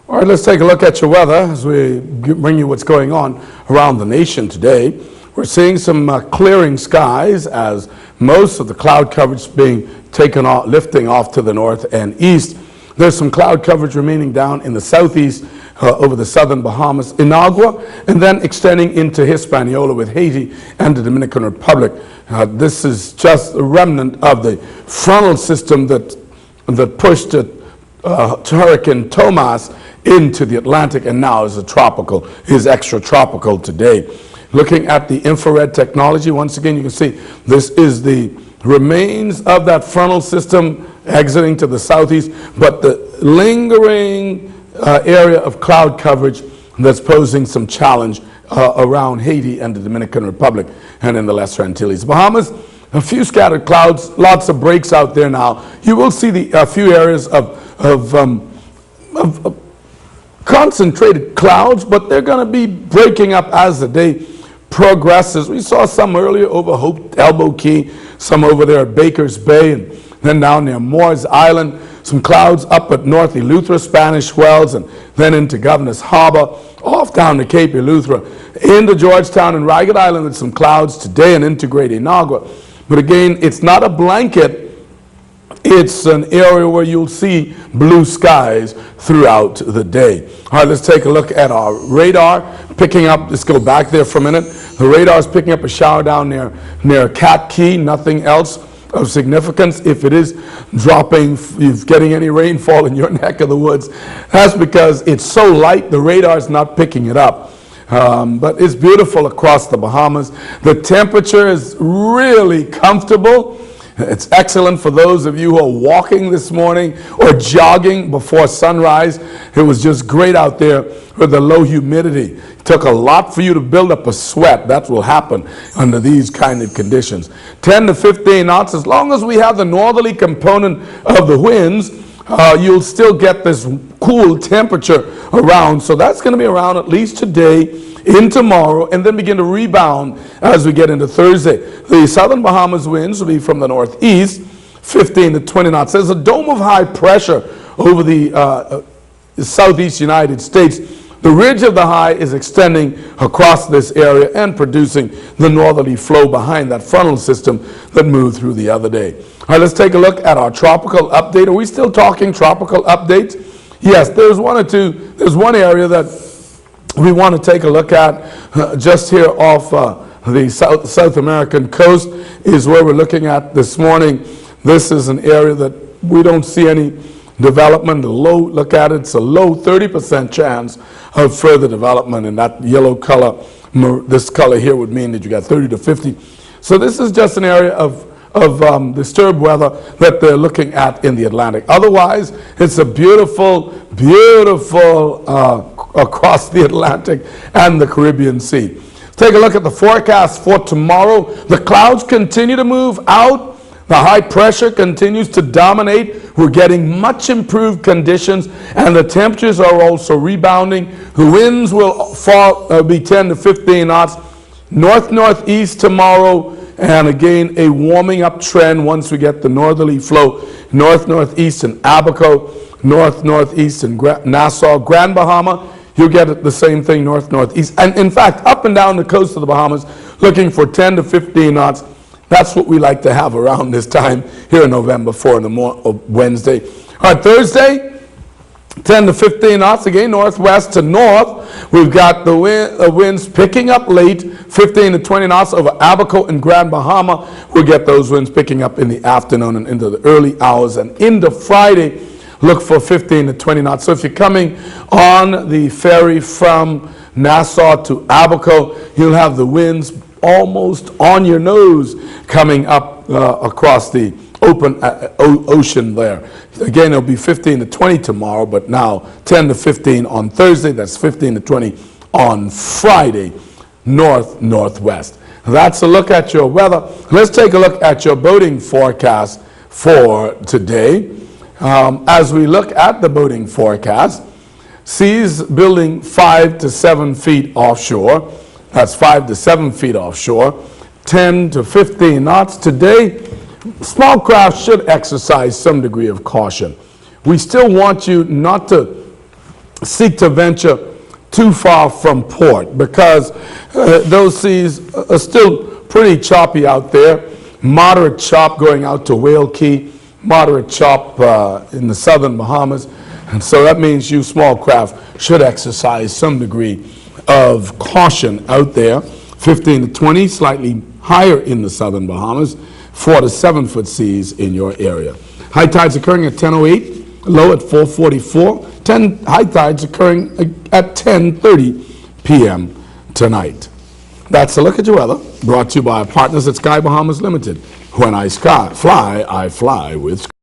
All right, let's take a look at your weather as we bring you what's going on around the nation today. We're seeing some clearing skies as most of the cloud coverage being taken off, lifting off to the north and east. There's some cloud coverage remaining down in the southeast over the southern Bahamas, Inagua, and then extending into Hispaniola with Haiti and the Dominican Republic. This is just a remnant of the frontal system that pushed Hurricane Tomas into the Atlantic and now is extratropical today. Looking at the infrared technology, once again, you can see this is the remains of that frontal system exiting to the southeast, but the lingering area of cloud coverage that's posing some challenge around Haiti and the Dominican Republic and in the Lesser Antilles. Bahamas, a few scattered clouds, lots of breaks out there now. You will see a few areas of concentrated clouds, but they're going to be breaking up as the day progresses. We saw some earlier over Hope Elbow Key, some over there at Baker's Bay, and then down near Moores Island, some clouds up at North Eleuthera, Spanish Wells, and then into Governor's Harbor, off down to Cape Eleuthera, into Georgetown and Ragged Island with some clouds today and into Great Inagua. But again, it's not a blanket. It's an area where you'll see blue skies throughout the day. All right, let's take a look at our radar. Picking up, let's go back there for a minute. The radar is picking up a shower down near Cat Key, nothing else of significance. If it is dropping, if getting any rainfall in your neck of the woods, that's because it's so light, the radar is not picking it up. But it's beautiful across the Bahamas. The temperature is really comfortable. It's excellent for those of you who are walking this morning or jogging before sunrise. It was just great out there with the low humidity. It took a lot for you to build up a sweat. That will happen under these kind of conditions. 10 to 15 knots. As long as we have the northerly component of the winds, you'll still get this cool temperature around. So that's going to be around at least today, in tomorrow, and then begin to rebound as we get into Thursday. The southern Bahamas winds will be from the northeast, 15 to 20 knots. There's a dome of high pressure over the southeast United States. The ridge of the high is extending across this area and producing the northerly flow behind that frontal system that moved through the other day. All right, let's take a look at our tropical update. Are we still talking tropical updates? Yes, there's one or two. There's one area that we want to take a look at just here off the South American coast is where we're looking at this morning. This is an area that we don't see any development. Look at it, it's a low 30% chance of further development in that yellow color. This color here would mean that you got 30 to 50. So this is just an area of disturbed weather that they're looking at in the Atlantic. Otherwise, it's a beautiful, beautiful across the Atlantic and the Caribbean Sea. Take a look at the forecast for tomorrow. The clouds continue to move out. The high pressure continues to dominate. We're getting much improved conditions, and the temperatures are also rebounding. The winds will be 10 to 15 knots. North-northeast tomorrow, and again, a warming up trend once we get the northerly flow. North-northeast in Abaco, north-northeast in Nassau, Grand Bahama. You'll get the same thing north-northeast. And in fact, up and down the coast of the Bahamas, looking for 10 to 15 knots. That's what we like to have around this time here in November for Wednesday. All right, Thursday, 10 to 15 knots, again, northwest to north. We've got the winds picking up late, 15 to 20 knots over Abaco and Grand Bahama. We'll get those winds picking up in the afternoon and into the early hours. And into Friday, look for 15 to 20 knots. So if you're coming on the ferry from Nassau to Abaco, you'll have the winds almost on your nose coming up across the open ocean there. Again, it'll be 15 to 20 tomorrow, but now 10 to 15 on Thursday. That's 15 to 20 on Friday, northwest. That's a look at your weather. Let's take a look at your boating forecast for today. As we look at the boating forecast, seas building 5 to 7 feet offshore. That's 5 to 7 feet offshore, 10 to 15 knots. Today, small craft should exercise some degree of caution. We still want you not to seek to venture too far from port, because those seas are still pretty choppy out there. Moderate chop going out to Whale Key, moderate chop in the southern Bahamas. And so that means you small craft should exercise some degree of caution out there. 15 to 20, slightly higher in the southern Bahamas, 4 to 7 foot seas in your area. High tides occurring at 10:08, low at 4:44. 10 high tides occurring at 10:30 p.m. tonight. That's a look at your weather, brought to you by our partners at Sky Bahamas Limited. When I fly with Sky.